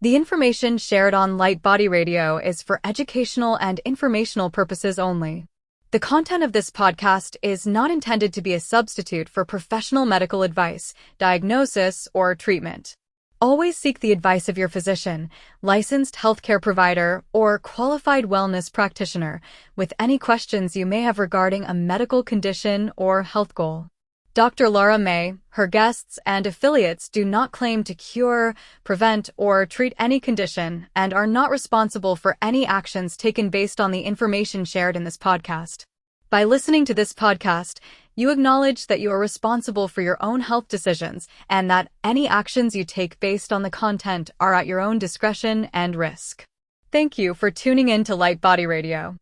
The information shared on LightBody Radio is for educational and informational purposes only. The content of this podcast is not intended to be a substitute for professional medical advice, diagnosis, or treatment. Always seek the advice of your physician, licensed healthcare provider, or qualified wellness practitioner with any questions you may have regarding a medical condition or health goal. Dr. Lara may, her guests, and affiliates do not claim to cure, prevent, or treat any condition and are not responsible for any actions taken based on the information shared in this podcast. By listening to this podcast, you acknowledge that you are responsible for your own health decisions and that any actions you take based on the content are at your own discretion and risk. Thank you for tuning in to LightBody Radio.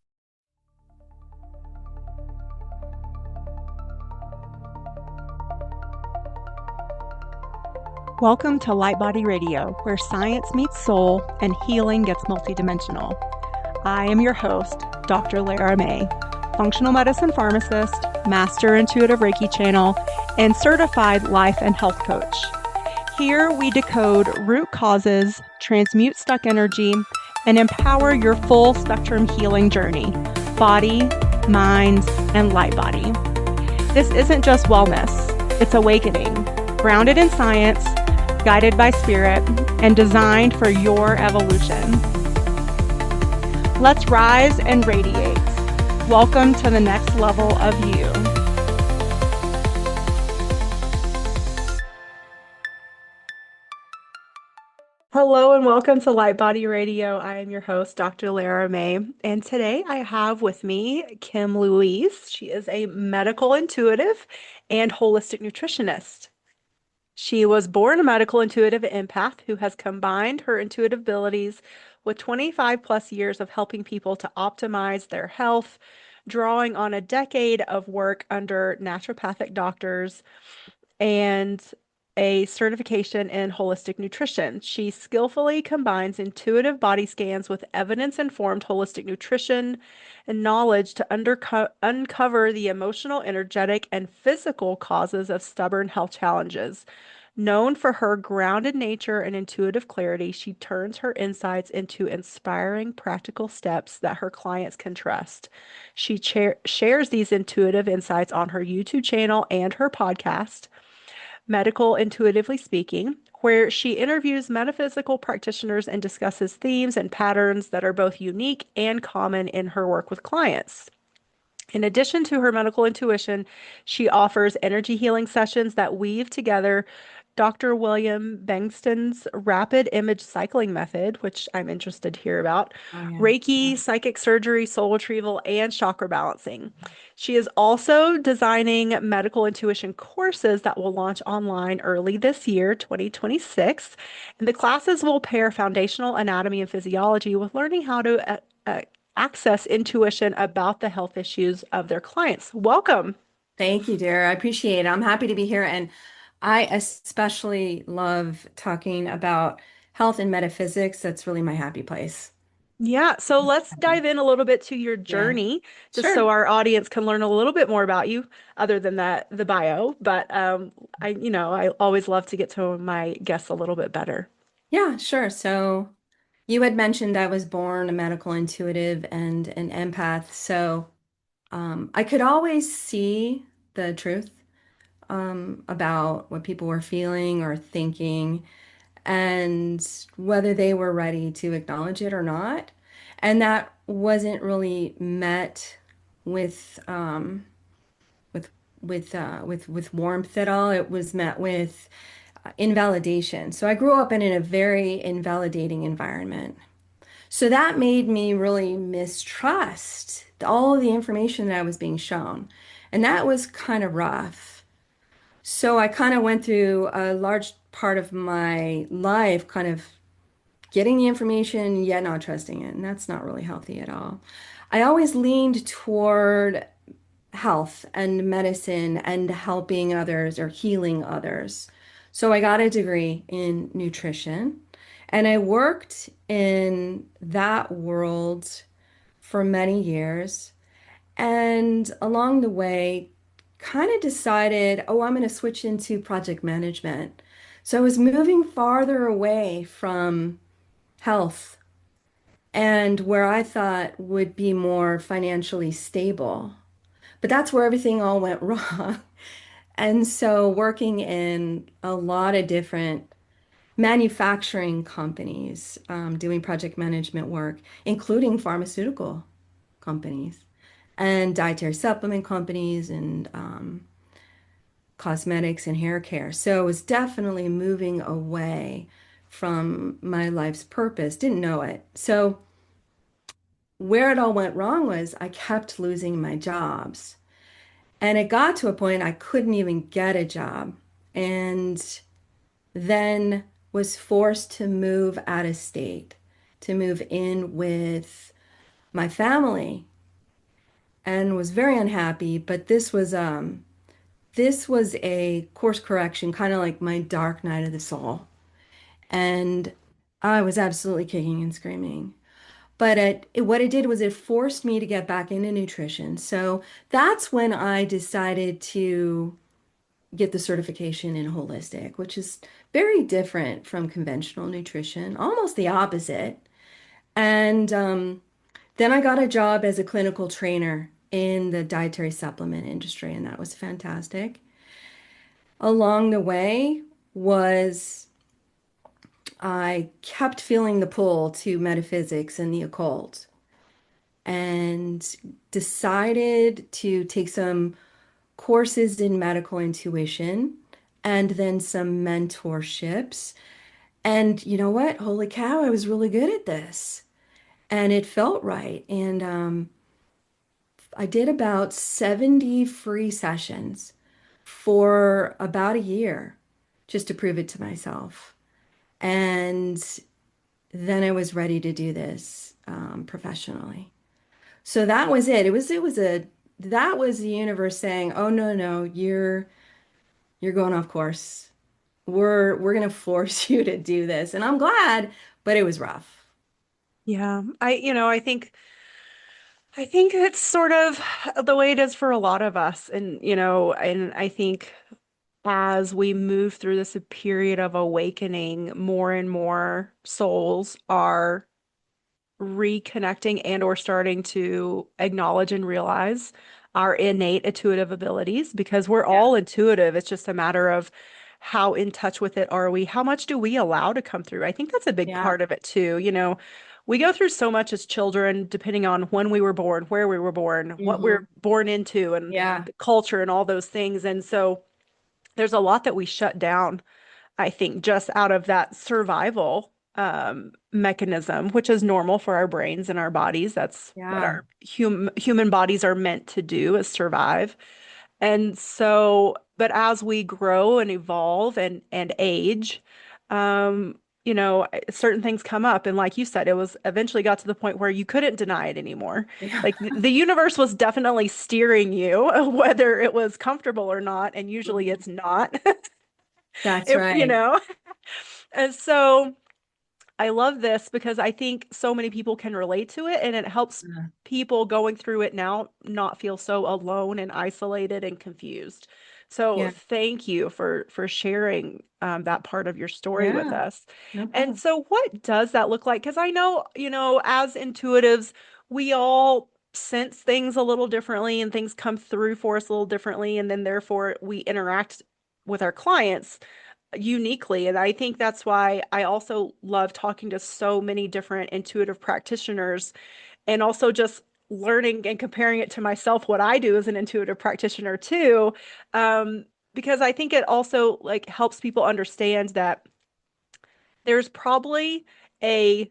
Welcome to LightBody Radio, where science meets soul and healing gets multidimensional. I am your host, Dr. Lara May, functional medicine pharmacist, master intuitive Reiki channel, and certified life and health coach. Here we decode root causes, transmute stuck energy, and empower your full spectrum healing journey, body, mind, and light body. This isn't just wellness, it's awakening, grounded in science, guided by spirit, and designed for your evolution. Let's rise and radiate. Welcome to the next level of you. Hello and welcome to LightBody Radio. I am your host, Dr. Lara May, and today I have with me Kim Louise. She is a medical intuitive and holistic nutritionist. She was born a medical intuitive empath who has combined her intuitive abilities with 25 plus years of helping people to optimize their health, drawing on a decade of work under naturopathic doctors and a certification in holistic nutrition. She skillfully combines intuitive body scans with evidence-informed holistic nutrition and knowledge to uncover the emotional, energetic, and physical causes of stubborn health challenges. Known for her grounded nature and intuitive clarity, she turns her insights into inspiring practical steps that her clients can trust. She shares these intuitive insights on her YouTube channel and her podcast, Medical Intuitively Speaking, where she interviews metaphysical practitioners and discusses themes and patterns that are both unique and common in her work with clients. In addition to her medical intuition, she offers energy healing sessions that weave together Dr. William Bengston's rapid image cycling method, which I'm interested to hear about, Reiki, psychic surgery, soul retrieval, and chakra balancing. She is also designing medical intuition courses that will launch online early this year, 2026. And the classes will pair foundational anatomy and physiology with learning how to access intuition about the health issues of their clients. Welcome. Thank you, dear. I appreciate it. I'm happy to be here. And I especially love talking about health and metaphysics. That's really my happy place. Yeah, so let's dive in a little bit to your journey, just so our audience can learn a little bit more about you, other than the bio. But I always love to get to my guests a little bit better. Yeah, sure. So you had mentioned I was born a medical intuitive and an empath. So I could always see the truth about what people were feeling or thinking, and whether they were ready to acknowledge it or not. And that wasn't really met with warmth at all. It was met with invalidation. So I grew up in a very invalidating environment. So that made me really mistrust all of the information that I was being shown. And that was kind of rough. So I kind of went through a large part of my life kind of getting the information yet not trusting it. And that's not really healthy at all. I always leaned toward health and medicine and helping others or healing others. So I got a degree in nutrition and I worked in that world for many years. And along the way, kind of decided, oh, I'm going to switch into project management. So I was moving farther away from health, and where I thought would be more financially stable. But that's where everything all went wrong. And so working in a lot of different manufacturing companies, doing project management work, including pharmaceutical companies and dietary supplement companies and cosmetics and hair care. So it was definitely moving away from my life's purpose. Didn't know it. So where it all went wrong was I kept losing my jobs. And it got to a point I couldn't even get a job. And then was forced to move out of state, to move in with my family, and was very unhappy. But this was a course correction, kind of like my dark night of the soul. And I was absolutely kicking and screaming. But what it did was it forced me to get back into nutrition. So that's when I decided to get the certification in holistic, which is very different from conventional nutrition, almost the opposite. And then I got a job as a clinical trainer in the dietary supplement industry, and that was fantastic. Along the way was I kept feeling the pull to metaphysics and the occult and decided to take some courses in medical intuition and then some mentorships. And you know what? Holy cow, I was really good at this. And it felt right. And I did about 70 free sessions for about a year just to prove it to myself. And then I was ready to do this professionally. So that was it. That was the universe saying, "Oh no, no, you're going off course. We're gonna force you to do this." And I'm glad, but it was rough. Yeah. I think it's sort of the way it is for a lot of us. And I think as we move through this period of awakening, more and more souls are reconnecting and or starting to acknowledge and realize our innate intuitive abilities because we're Yeah. all intuitive. It's just a matter of how in touch with it are we? How much do we allow to come through? I think that's a big Yeah. part of it too. We go through so much as children, depending on when we were born, where we were born, what Hmm. we're born into, and Yeah. the culture and all those things. And so there's a lot that we shut down, I think, just out of that survival mechanism, which is normal for our brains and our bodies. That's what Yeah. our human bodies are meant to do, is survive. And so, but as we grow and evolve and age, certain things come up. And like you said, it was eventually got to the point where you couldn't deny it anymore. Yeah. Like the universe was definitely steering you, whether it was comfortable or not. And usually Mhm. it's not. That's It, you right. know, and so I love this because I think so many people can relate to it and it helps Yeah. people going through it now not feel so alone and isolated and confused. So Yeah. thank you for sharing that part of your story with Yeah. us. No And problem. so what does that look like? Because I know, as intuitives, we all sense things a little differently and things come through for us a little differently, and then therefore we interact with our clients uniquely. And I think that's why I also love talking to so many different intuitive practitioners and also just learning and comparing it to myself, what I do as an intuitive practitioner too. Um, because I think it also like helps people understand that there's probably a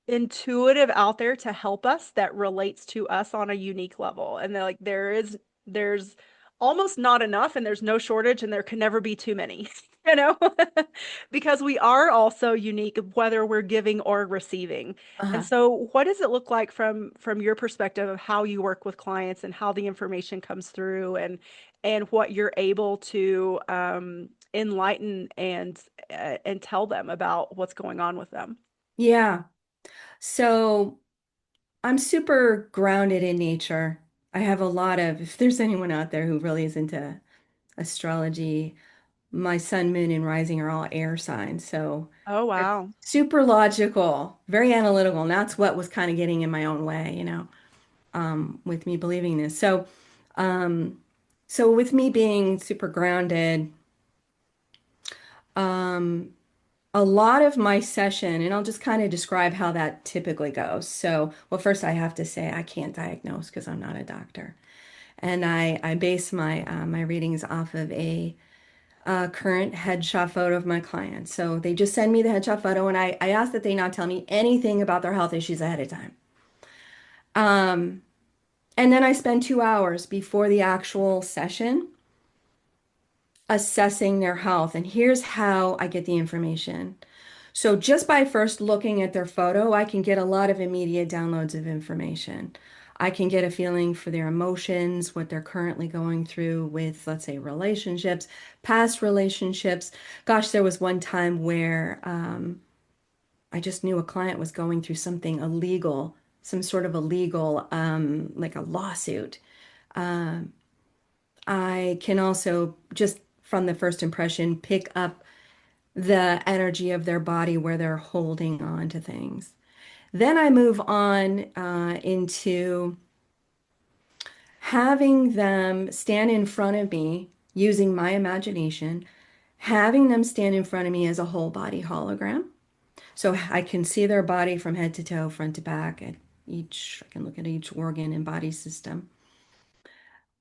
intuitive out there to help us that relates to us on a unique level. And like there's almost not enough and there's no shortage and there can never be too many, you know, because we are also unique whether we're giving or receiving. And Uh-huh. so what does it look like from your perspective of how you work with clients and how the information comes through and what you're able to enlighten and tell them about what's going on with them? Yeah. So I'm super grounded in nature. I have a lot of, if there's anyone out there who really is into astrology, my sun, moon, and rising are all air signs. So Oh, they're wow. super logical, very analytical. And that's what was kind of getting in my own way, with me believing this. Um, so with me being super grounded, um, a lot of my session, and I'll just kind of describe how that typically goes. So, well, first I have to say I can't diagnose because I'm not a doctor. And I base my readings off of a current headshot photo of my client. So they just send me the headshot photo, and I ask that they not tell me anything about their health issues ahead of time. Um, and then I spend 2 hours before the actual session assessing their health. And here's how I get the information. So just by first looking at their photo, I can get a lot of immediate downloads of information. I can get a feeling for their emotions, what they're currently going through with, let's say, relationships, past relationships. Gosh, there was one time where I just knew a client was going through something illegal, some sort of illegal, like a lawsuit. Um, I can also, just from the first impression, pick up the energy of their body where they're holding on to things. Then I move on into having them stand in front of me using my imagination, having them stand in front of me as a whole body hologram. So I can see their body from head to toe, front to back, at I can look at each organ and body system.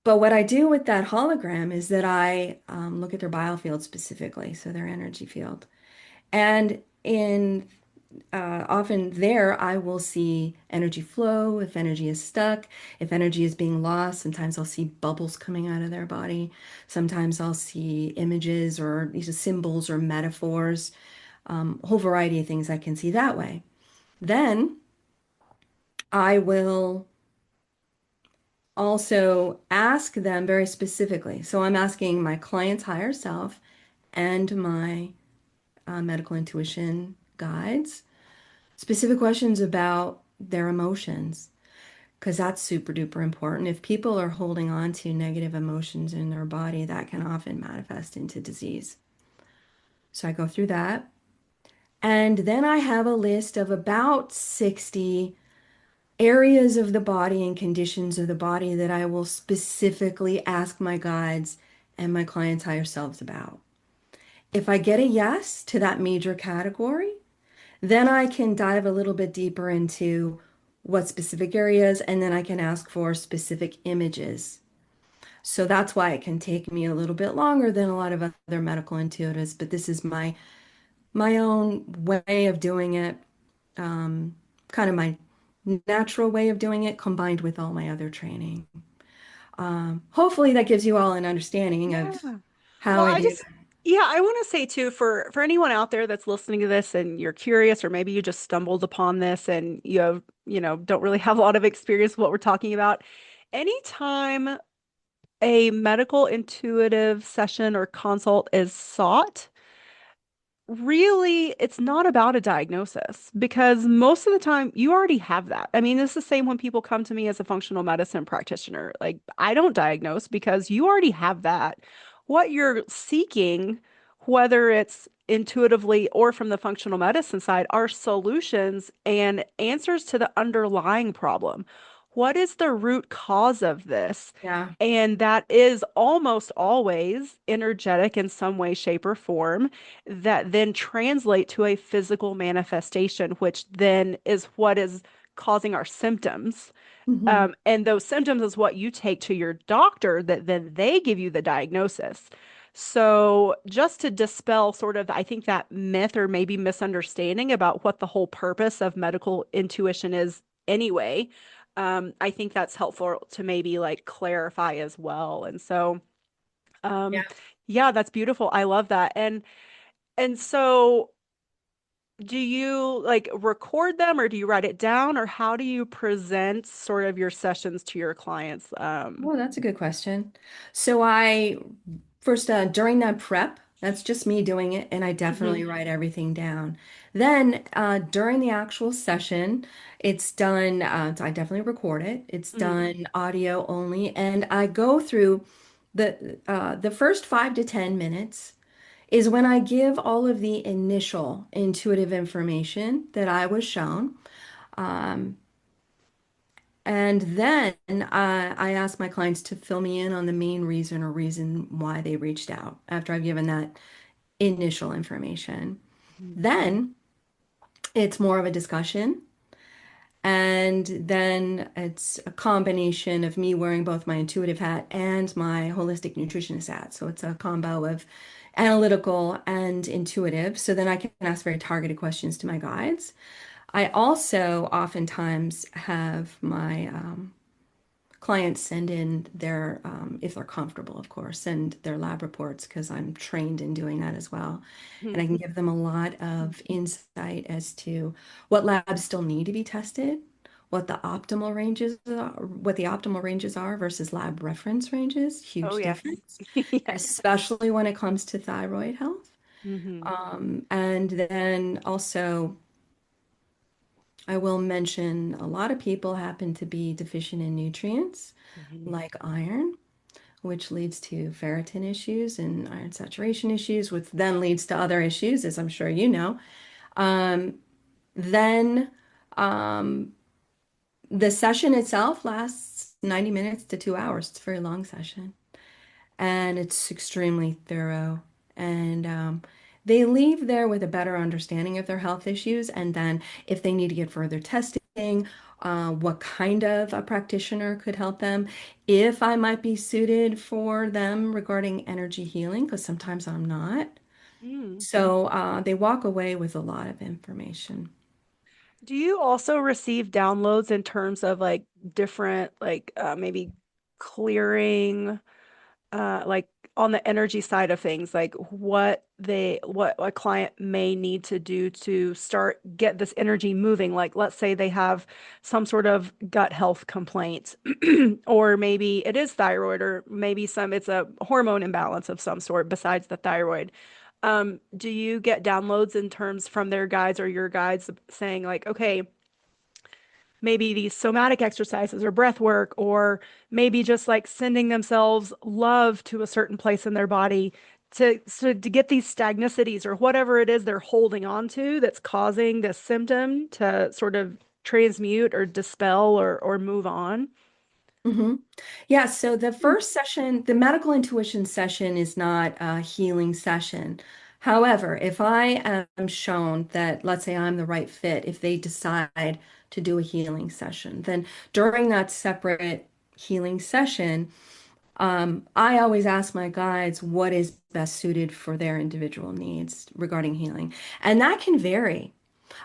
But what I do with that hologram is that I look at their biofield specifically, so their energy field. And in often there, I will see energy flow, if energy is stuck, if energy is being lost. Sometimes I'll see bubbles coming out of their body. Sometimes I'll see images or these are symbols or metaphors, a whole variety of things I can see that way. Then I will also ask them very specifically. So I'm asking my client's higher self and my medical intuition guides specific questions about their emotions, because that's super duper important. If people are holding on to negative emotions in their body, that can often manifest into disease. So I go through that. And then I have a list of about 60 areas of the body and conditions of the body that I will specifically ask my guides and my clients' higher selves about. If I get a yes to that major category, then I can dive a little bit deeper into what specific areas, and then I can ask for specific images. So that's why it can take me a little bit longer than a lot of other medical intuitives, but this is my own way of doing it, kind of my natural way of doing it combined with all my other training. Hopefully that gives you all an understanding of Yeah. how Well, I do. yeah, I want to say too, for anyone out there that's listening to this and you're curious, or maybe you just stumbled upon this and don't really have a lot of experience with what we're talking about. Anytime a medical intuitive session or consult is sought, really, it's not about a diagnosis because most of the time you already have that. I mean, it's the same when people come to me as a functional medicine practitioner. Like, I don't diagnose because you already have that. What you're seeking, whether it's intuitively or from the functional medicine side, are solutions and answers to the underlying problem. What is the root cause of this? Yeah, And that is almost always energetic in some way, shape, or form that then translate to a physical manifestation, which then is what is causing our symptoms. hmm, And those symptoms is what you take to your doctor that then they give you the diagnosis. So just to dispel sort of, I think that myth or maybe misunderstanding about what the whole purpose of medical intuition is anyway, I think that's helpful to maybe like clarify as well. And so, um, yeah. yeah, that's beautiful. I love that. And so do you like record them or do you write it down or how do you present sort of your sessions to your clients? Well, that's a good question. So I first during that prep, that's just me doing it, and I definitely Mhm. write everything down. Then during the actual session, it's done. So I definitely record it. It's Mm. done audio only, and I go through the first 5 to 10 minutes. is when I give all of the initial intuitive information that I was shown. Um, and then I ask my clients to fill me in on the main reason or reason why they reached out after I've given that initial information. Then it's more of a discussion. And then it's a combination of me wearing both my intuitive hat and my holistic nutritionist hat. So it's a combo of analytical and intuitive. So then I can ask very targeted questions to my guides. I also oftentimes have my clients send in their, if they're comfortable, of course, send their lab reports because I'm trained in doing that as well. And I can give them a lot of insight as to what labs still need to be tested, what the optimal ranges are versus lab reference ranges, Oh, huge yes. difference, Yes. especially when it comes to thyroid health. Hmm. And then also, I will mention a lot of people happen to be deficient in nutrients Hmm. like iron, which leads to ferritin issues and iron saturation issues, which then leads to other issues, as I'm sure you know. Um, then um, the session itself lasts 90 minutes to 2 hours. It's a very long session, and it's extremely thorough. And they leave there with a better understanding of their health issues. And then, if they need to get further testing, what kind of a practitioner could help them, if I might be suited for them regarding energy healing, because sometimes I'm not. Mm. So they walk away with a lot of information. Do you also receive downloads in terms of like different, like maybe clearing, like on the energy side of things, like what a client may need to do to start get this energy moving? Like, let's say they have some sort of gut health complaint, or maybe it is thyroid, or maybe it's a hormone imbalance of some sort besides the thyroid. Do you get downloads in terms from their guides or your guides saying like, okay, maybe these somatic exercises or breath work, or maybe just like sending themselves love to a certain place in their body to get these stagnicities or whatever it is they're holding on to that's causing this symptom to sort of transmute or dispel or move on? hmm Yeah, so the first session, the medical intuition session, is not a healing session. However, if I am shown that, let's say I'm the right fit, if they decide to do a healing session, then during that separate healing session, I always ask my guides what is best suited for their individual needs regarding healing. And that can vary.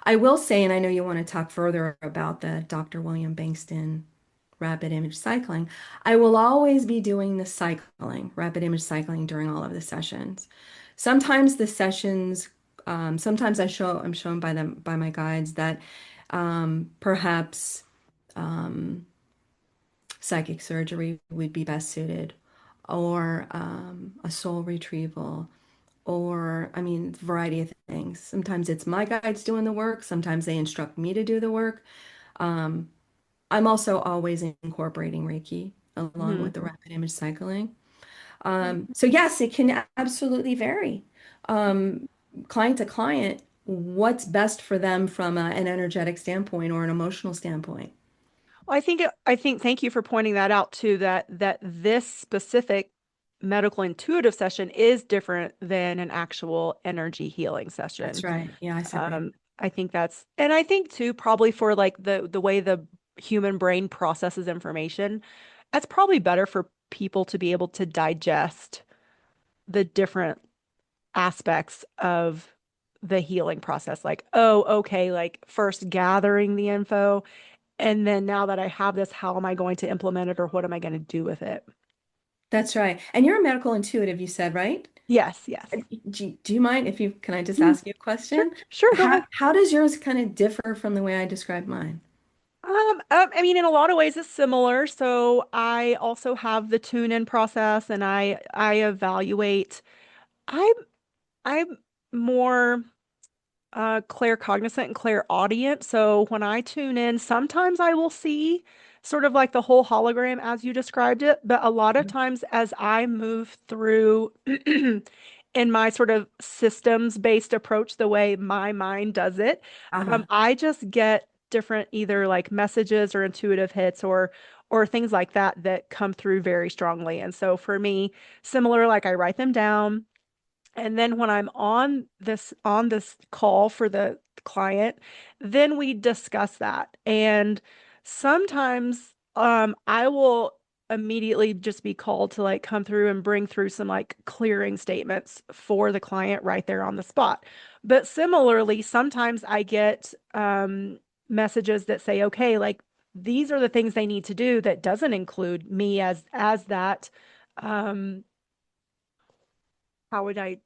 I will say, and I know you want to talk further about the Dr. William Bankston rapid image cycling. I will always be doing the cycling, rapid image cycling during all of the sessions. Sometimes the sessions, sometimes I'm shown by them by my guides that perhaps um, psychic surgery would be best suited, or a soul retrieval, or I mean, a variety of things. Sometimes it's my guides doing the work. Sometimes they instruct me to do the work. Um, I'm also always incorporating Reiki along Hmm. with the rapid image cycling. So yes, it can absolutely vary, um, client to client, what's best for them from an energetic standpoint or an emotional standpoint. Well, I think thank you for pointing that out too, that this specific medical intuitive session is different than an actual energy healing That's session. right. Yeah, I separate. I think and I think too, probably for like the way the human brain processes information, that's probably better for people to be able to digest the different aspects of the healing process. Like, oh, okay, like first gathering the info, and then now that I have this, how am I going to implement it or what am I going to do with it? That's right. And you're a medical intuitive, you said, right? Yes, yes. Do you mind if you, can I just Hmm. ask you a Sure, question? sure, go ahead. How does yours kind of differ from the way I described mine? I mean, in a lot of ways, it's similar. So I also have the tune-in process, and I evaluate. I'm I'm more claircognizant and clairaudient. So when I tune in, sometimes I will see sort of like the whole hologram as you described it, but a lot of times as I move through in my sort of systems-based approach, the way my mind does it, Uh-huh. I just get different either like messages or intuitive hits or things like that that come through very strongly. And so for me, similar, like I write them down. And then when I'm on this call for the client, then we discuss that. And sometimes I will immediately just be called to like come through and bring through some like clearing statements for the client right there on the spot. But similarly, sometimes I get messages that say, okay, like these are the things they need to do that doesn't include me as that um how would I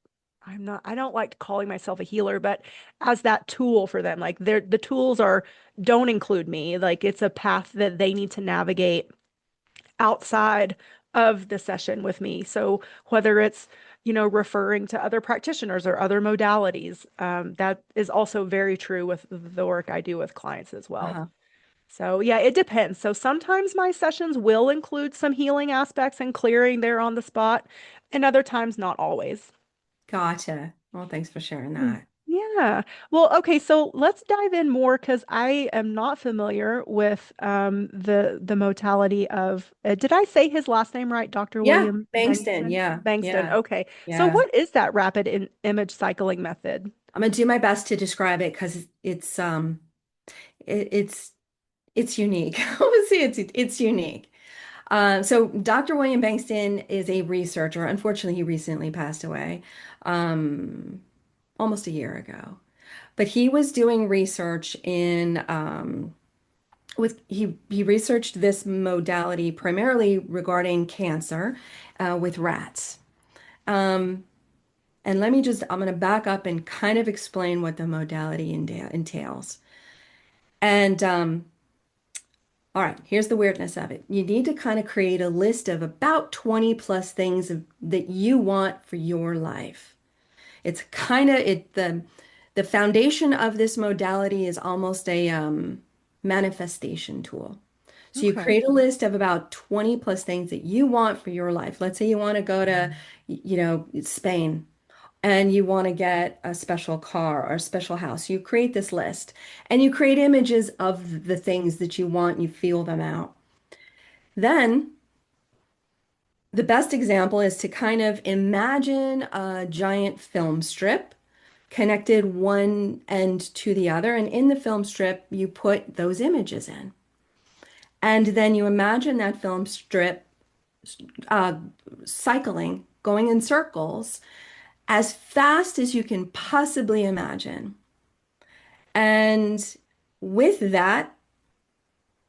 don't like calling myself a healer, but as that tool for them. Like the tools are don't include me. Like it's a path that they need to navigate outside of the session with me. So whether it's, referring to other practitioners or other modalities, that is also very true with the work I do with clients as well. Uh-huh. So yeah, it depends. So sometimes my sessions will include some healing aspects and clearing there on the spot, and other times not always. Gotcha. Well, thanks for sharing Mm. that. Yeah. Well, okay, so let's dive in more because I am not familiar with the modality of did I say his last name right? Dr. Yeah, William Bankston. Bengston? Yeah, Bengston. yeah, Okay. So yeah. what is that rapid image cycling method? I'm gonna do my best to describe it because it's it's unique. Obviously, it's unique. So Dr. William Bankston is a researcher. Unfortunately, he recently passed away, um, almost a year ago. But he was doing research in with he researched this modality primarily regarding cancer with rats. Um, and I'm going to back up and kind of explain what the modality entails. And all right, here's the weirdness of it. You need to kind of create a list of about 20 plus things that you want for your life. It's kind of the foundation of this modality is almost a manifestation tool. So you Okay. create a list of about 20 plus things that you want for your life. Let's say you want to go to, Spain and you want to get a special car or a special house. You create this list and you create images of the things that you want, and you feel them out. Then the best example is to kind of imagine a giant film strip connected one end to the other. And in the film strip, you put those images in. And then you imagine that film strip uh, cycling, going in circles as fast as you can possibly imagine. And with that,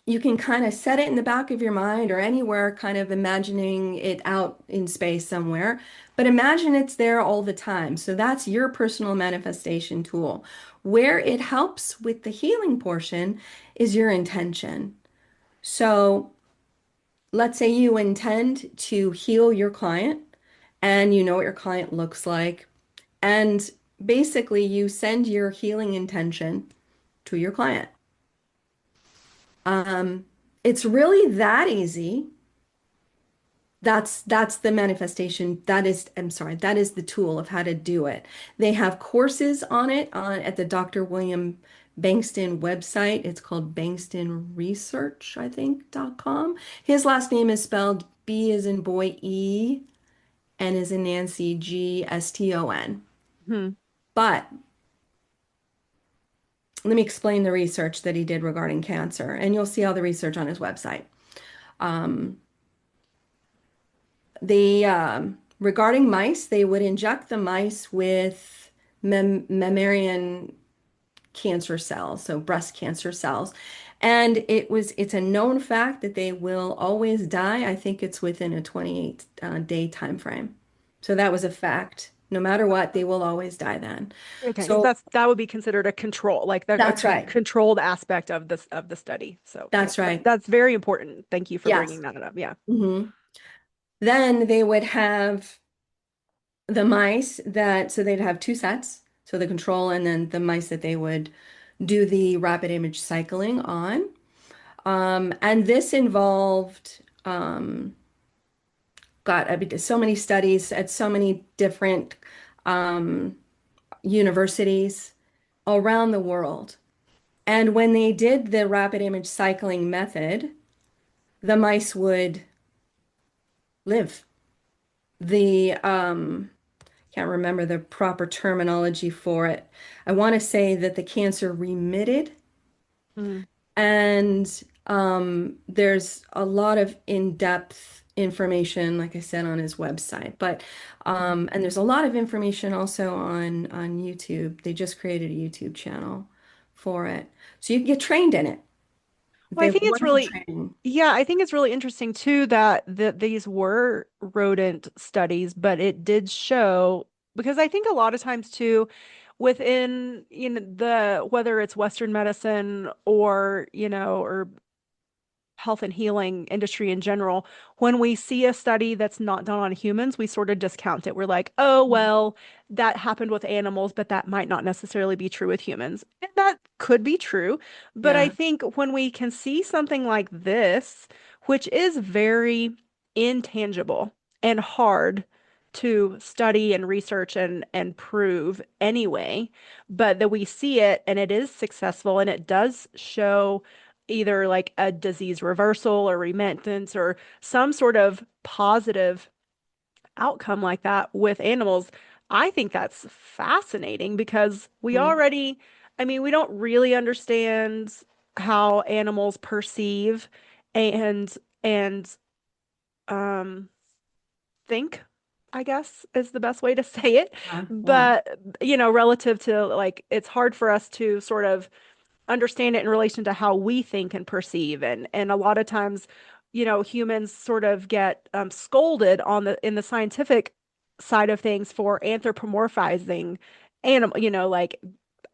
you can kind of set it in the back of your mind or anywhere, kind of imagining it out in space somewhere, but imagine it's there all the time. So that's your personal manifestation tool. Where it helps with the healing portion is your intention. So let's say you intend to heal your client and you know what your client looks like. And basically, you send your healing intention to your client. Um, it's really that easy. That's the manifestation. I'm sorry, that is the tool of how to do it. They have courses on it at the Dr. William Bankston website. It's called Bankston Research, I think, .com. His last name is spelled B as in boy E, N as in Nancy, Gston. Hmm. But let me explain the research that he did regarding cancer, and you'll see all the research on his website. Um, regarding mice, they would inject the mice with mammalian cancer cells, so breast cancer cells. And it's a known fact that they will always die. I think it's within a 28 day time frame. So that was a fact. No matter what, they will always die then. Okay, so So that would be considered a control, like a that's right. controlled aspect of the study. So yeah, That's right. that's very important. Thank you for bringing Yes. that up. Yeah. hmm Then they would have the mice so they'd have two sets. So the control and then the mice that they would do the rapid image cycling on. And this involved, I mean, so many studies at so many different um, universities around the world. And when they did the rapid image cycling method, the mice would live. The can't remember the proper terminology for it. I want to say that the cancer remitted, Mm. and there's a lot of in-depth information, like I said, on his website. But and there's a lot of information also on YouTube. They just created a YouTube channel for it, so you can get trained in it. Well, They I have think it's wonderful really, training. yeah, I think it's really interesting too that these were rodent studies, but it did show because I think a lot of times too, within the whether it's Western medicine or or health and healing industry in general, when we see a study that's not done on humans, we sort of discount it. We're like, oh, well, that happened with animals, but that might not necessarily be true with humans. And that could be true. But I Yeah. think when we can see something like this, which is very intangible and hard to study and research and prove anyway, but that we see it and it is successful and it does show either like a disease reversal or remittance or some sort of positive outcome like that with animals, I think that's fascinating because we Mhm. already, I mean, we don't really understand how animals perceive and and um think, I guess is the best way to say it. Yeah. But relative to like it's hard for us to sort of understand it in relation to how we think and perceive and a lot of times humans sort of get scolded on the in the scientific side of things for anthropomorphizing animal like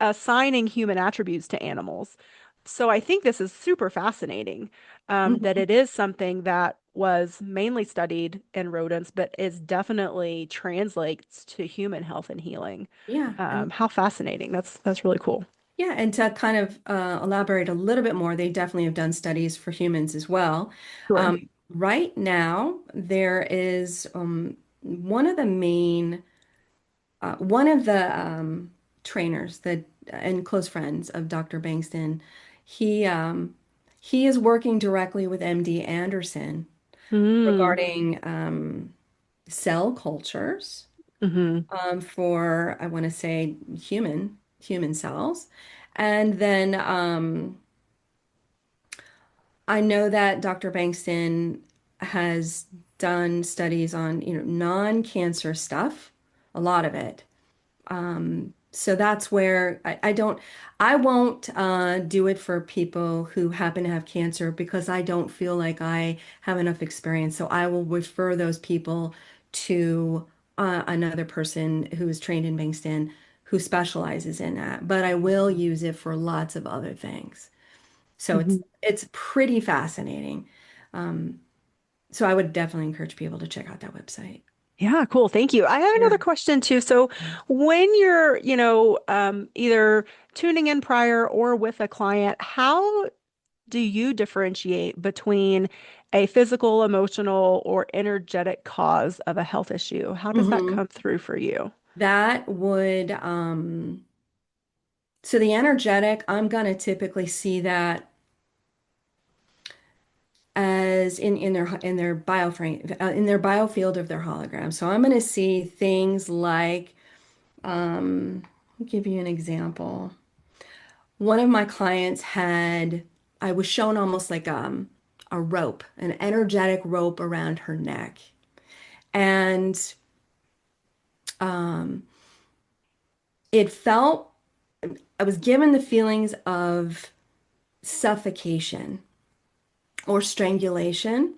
assigning human attributes to animals. So I think this is super fascinating, that Mhm. it is something that was mainly studied in rodents but is definitely translates to human health and healing. Yeah. And How fascinating. That's really cool. yeah, and to kind of elaborate a little bit more, they definitely have done studies for humans as well. Sure. Right now, there is one of the main, one of the trainers that and close friends of Dr. Bankston. He he is working directly with MD Anderson Mm. regarding cell cultures Hmm. for I want to say human cells, and then I know that Dr. Bankston has done studies on, non-cancer stuff, a lot of it. So that's where I won't do it for people who happen to have cancer because I don't feel like I have enough experience. So I will refer those people to another person who is trained in Bankston who specializes in that. But I will use it for lots of other things. So Hmm. it's pretty fascinating. Um, so I would definitely encourage people to check out that website. Yeah, cool. Thank you. I have Yeah. another question too. So when you're, either tuning in prior or with a client, how do you differentiate between a physical, emotional, or energetic cause of a health issue? How does that hmm come through for you? That would, so the energetic, I'm going to typically see that as in their bioframe, in their biofield of their hologram. So I'm going to see things like, I'll give you an example. One of my clients I was shown almost like a rope, an energetic rope around her neck. And um, it felt, I was given the feelings of suffocation or strangulation.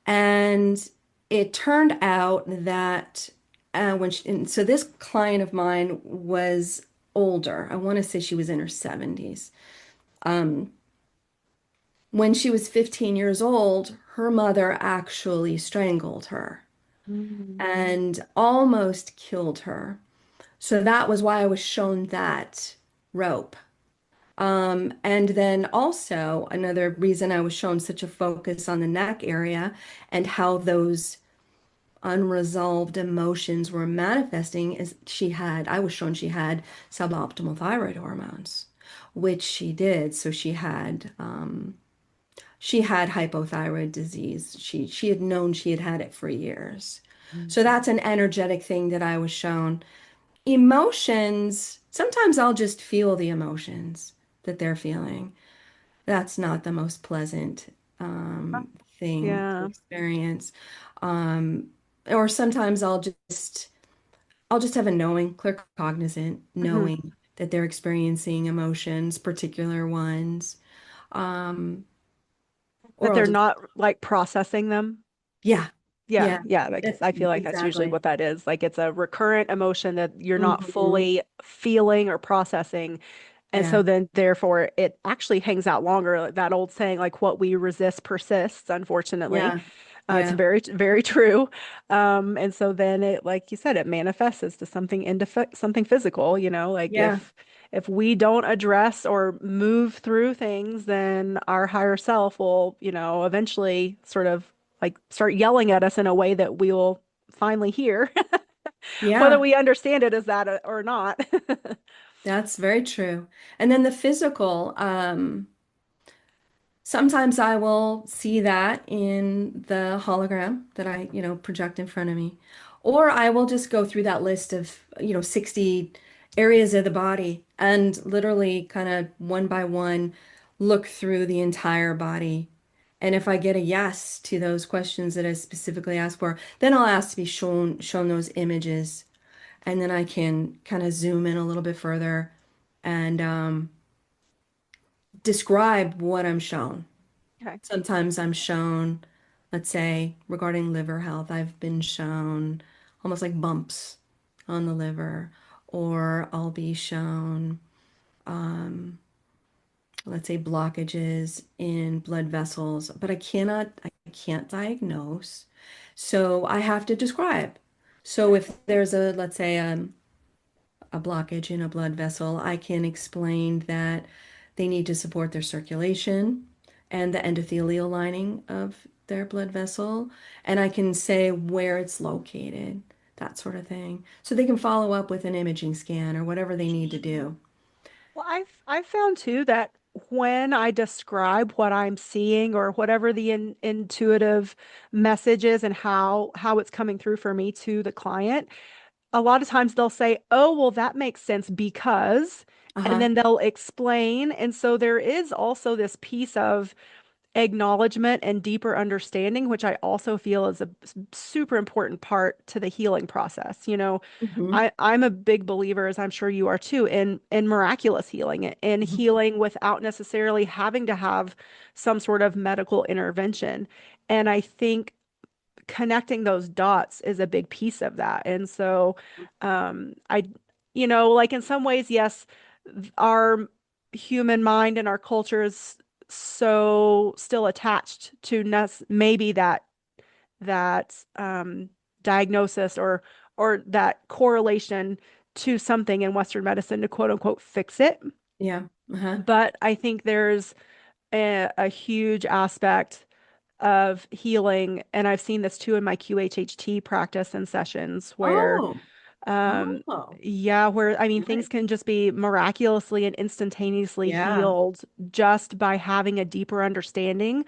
And it turned out that and so this client of mine was older. I want to say she was in her 70s. Um, when she was 15 years old, her mother actually strangled her Mm. and almost killed her. So that was why I was shown that rope. And then also another reason I was shown such a focus on the neck area and how those unresolved emotions were manifesting is I was shown she had suboptimal thyroid hormones, which she did. So she had hypothyroid disease. She had known she had had it for years. So Mhm. that's an energetic thing that I was shown. Emotions, sometimes I'll just feel the emotions that they're feeling. That's not the most pleasant thing to Yeah. experience. Um, or sometimes I'll just have a knowing, clear cognizant, Mhm. knowing that they're experiencing emotions, particular ones. Um, But or I'll they're just, not like processing them. yeah, Yeah, yeah, yeah, because I feel like that's usually exactly. what that is. Like it's a recurrent emotion that you're not Hmm. fully feeling or processing. And Yeah, so then therefore it actually hangs out longer. Like that old saying, like what we resist persists, unfortunately. yeah, It's yeah, very, very true. And so then it, like you said, it manifests as to something physical, like yeah, if we don't address or move through things, then our higher self will, eventually sort of like start yelling at us in a way that we will finally hear, whether yeah. we understand it as that or not. That's very true. And then the physical, sometimes I will see that in the hologram that I project in front of me. Or I will just go through that list of 60 areas of the body and literally kind of one by one look through the entire body. And if I get a yes to those questions that I specifically asked for, then I'll ask to be shown those images. And then I can kind of zoom in a little bit further and describe what I'm shown. Okay. Sometimes I'm shown, let's say, regarding liver health, I've been shown almost like bumps on the liver, or I'll be shown, um, let's say, blockages in blood vessels, but I can't diagnose. So I have to describe. So if there's let's say, a blockage in a blood vessel, I can explain that they need to support their circulation and the endothelial lining of their blood vessel. And I can say where it's located, that sort of thing. So they can follow up with an imaging scan or whatever they need to do. Well, I've found too that when I describe what I'm seeing or whatever the intuitive message is and how it's coming through for me to the client, a lot of times they'll say, "Oh, well, that makes sense because," and Uh-huh. then they'll explain. And so there is also this piece of acknowledgement and deeper understanding, which I also feel is a super important part to the healing process. Hmm. I'm a big believer, as I'm sure you are too, in miraculous healing and Hmm. healing without necessarily having to have some sort of medical intervention. And I think connecting those dots is a big piece of that. And so, I, like in some ways, yes, our human mind and our culture is so still attached to maybe that diagnosis or that correlation to something in Western medicine to quote unquote fix it. Yeah. Uh-huh. But I think there's a huge aspect of healing, and I've seen this too in my QHHT practice and sessions where Oh. um Oh. yeah, where I mean things Right. can just be miraculously and instantaneously Yeah. healed just by having a deeper understanding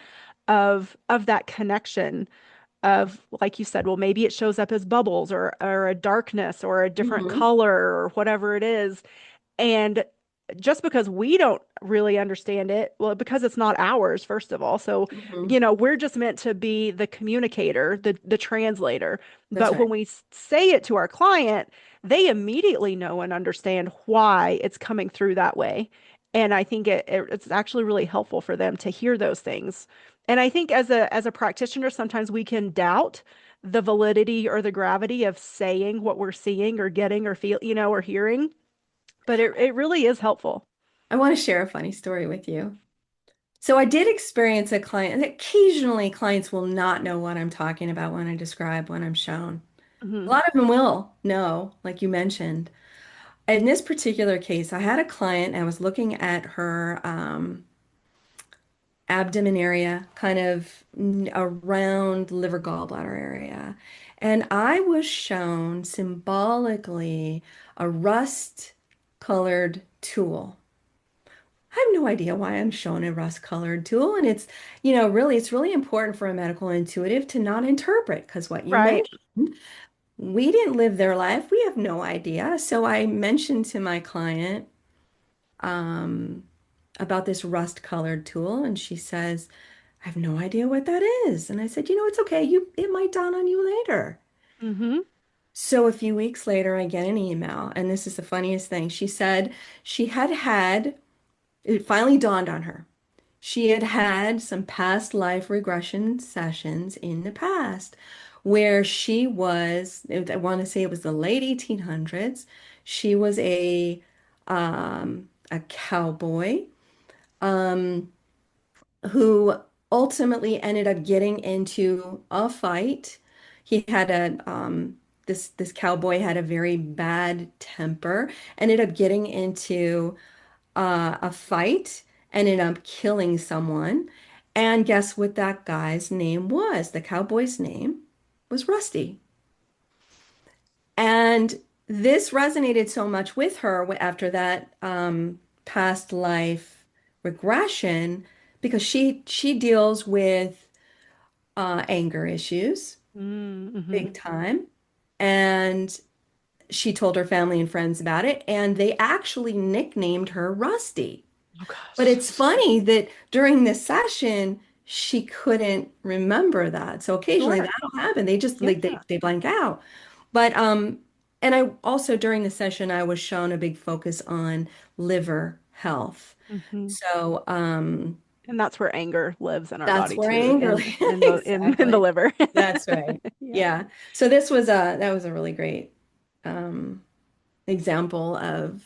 of that connection of, like you said, well, maybe it shows up as bubbles or a darkness or a different Hmm. color or whatever it is. And just because we don't really understand it, well, because it's not ours, first of all. So, Hmm. we're just meant to be the communicator, the translator. That's But when right. we say it to our client, they immediately know and understand why it's coming through that way. And I think it's actually really helpful for them to hear those things. And I think as a practitioner, sometimes we can doubt the validity or the gravity of saying what we're seeing or getting or feel, or hearing, but it really is helpful. I want to share a funny story with you. So I did experience a client, and occasionally clients will not know what I'm talking about when I describe when I'm shown. A Hmm. lot of them will know, like you mentioned. In this particular case, I had a client, and I was looking at her abdomen area, kind of around liver gallbladder area. And I was shown symbolically a rust-colored tool. I have no idea why I'm shown a rust-colored tool. And it's, it's really important for a medical intuitive to not interpret, because what you Right. mentioned, we didn't live their life. We have no idea. So I mentioned to my client um, about this rust-colored tool, and she says, I have no idea what that is. And I said, it's okay. It might dawn on you later. Mm-hmm. So a few weeks later, I get an email, and this is the funniest thing. She said she had, it finally dawned on her. She had had some past life regression sessions in the past where she was, I want to say it was the late 1800s. She was a cowboy um, who ultimately ended up getting into a fight. He had this cowboy had a very bad temper, ended up getting into a fight, ended up killing someone. And guess what that guy's name was? The cowboy's name was Rusty. And this resonated so much with her after that past life regression, because she deals with anger issues Mm-hmm. big time. And she told her family and friends about it, and they actually nicknamed her Rusty. Oh But gosh. it's funny that during this session, she couldn't remember that. So occasionally Sure. that'll happen. They just Yeah. like they blank out. But and I also during the session I was shown a big focus on liver health. Mm-hmm. So And that's where anger lives in our that's body where too, anger in the exactly. liver. That's right. Yeah. Yeah. So this was a really great um example of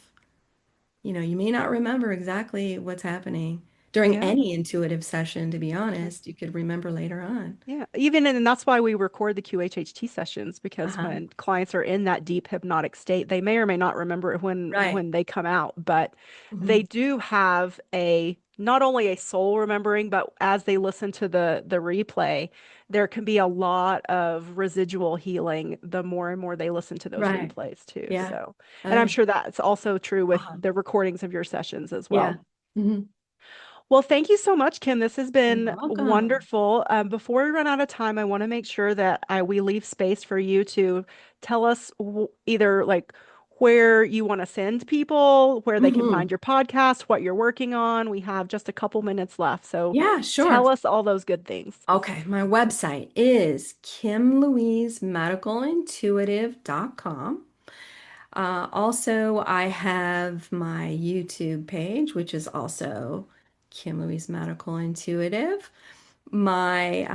you may not remember exactly what's happening during Yeah. any intuitive session, to be honest. You could remember later on. Yeah, even and that's why we record the QHHT sessions, because Uh-huh. when clients are in that deep hypnotic state, they may or may not remember it Right. when they come out, but they Hmm. do have a not only a soul remembering, but as they listen to the replay, there can be a lot of residual healing the more and more they listen to those Right. replays too. Yeah. So, Oh, and I'm yeah. sure that's also true with Uh-huh. the recordings of your sessions as Yeah. well. Hmm. Well, thank you so much, Kim. This has You're been welcome. wonderful. Before we run out of time, I want to make sure that we leave space for you to tell us either like where you want to send people, where they can find Hmm. your podcast, what you're working on. We have just a couple minutes left. So Yeah, sure. tell us all those good things. Okay, my website is kimlouisemedicalintuitive.com. Also, I have my YouTube page, which is also Kim Louise Medical Intuitive. My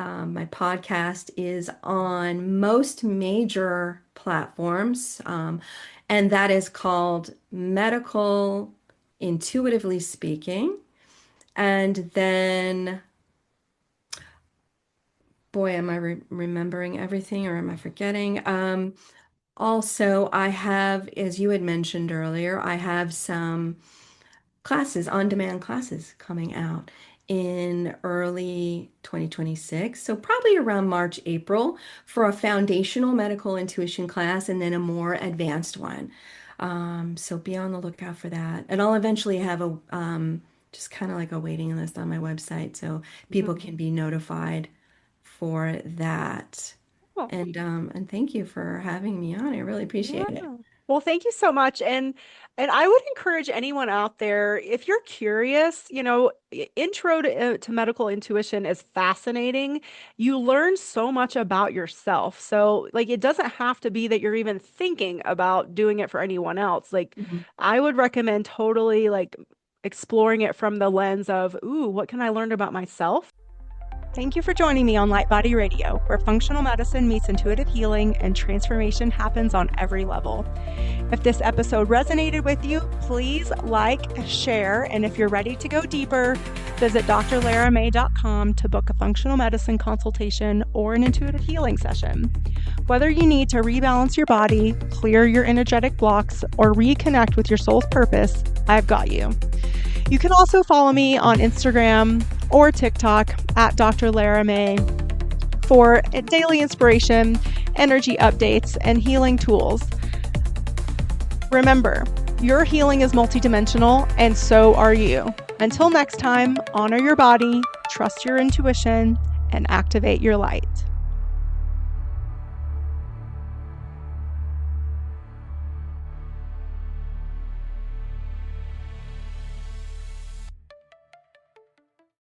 podcast is on most major platforms, and that is called Medical Intuitively Speaking. And then, boy, am I remembering everything or am I forgetting? Also, I have, as you had mentioned earlier, I have some classes, on-demand classes coming out in early 2026. So probably around March, April for a foundational medical intuition class and then a more advanced one. So be on the lookout for that. And I'll eventually have a just kind of like a waiting list on my website so people Mhm. can be notified for that. Well, And thank you for having me on. I really yeah. appreciate it. Well, thank you so much. And I would encourage anyone out there, if you're curious, intro to medical intuition is fascinating. You learn so much about yourself. So, like, it doesn't have to be that you're even thinking about doing it for anyone else. Like, Mhm. I would recommend totally like exploring it from the lens of, ooh, what can I learn about myself? Thank you for joining me on LightBody Radio, where functional medicine meets intuitive healing and transformation happens on every level. If this episode resonated with you, please like, share, and if you're ready to go deeper, visit drlaramay.com to book a functional medicine consultation or an intuitive healing session. Whether you need to rebalance your body, clear your energetic blocks, or reconnect with your soul's purpose, I've got you. You can also follow me on Instagram or TikTok at Dr. Lara May for daily inspiration energy updates, and healing tools. Remember, your healing is multidimensional, and so are you. Until next time, honor your body, trust your intuition, and activate your light.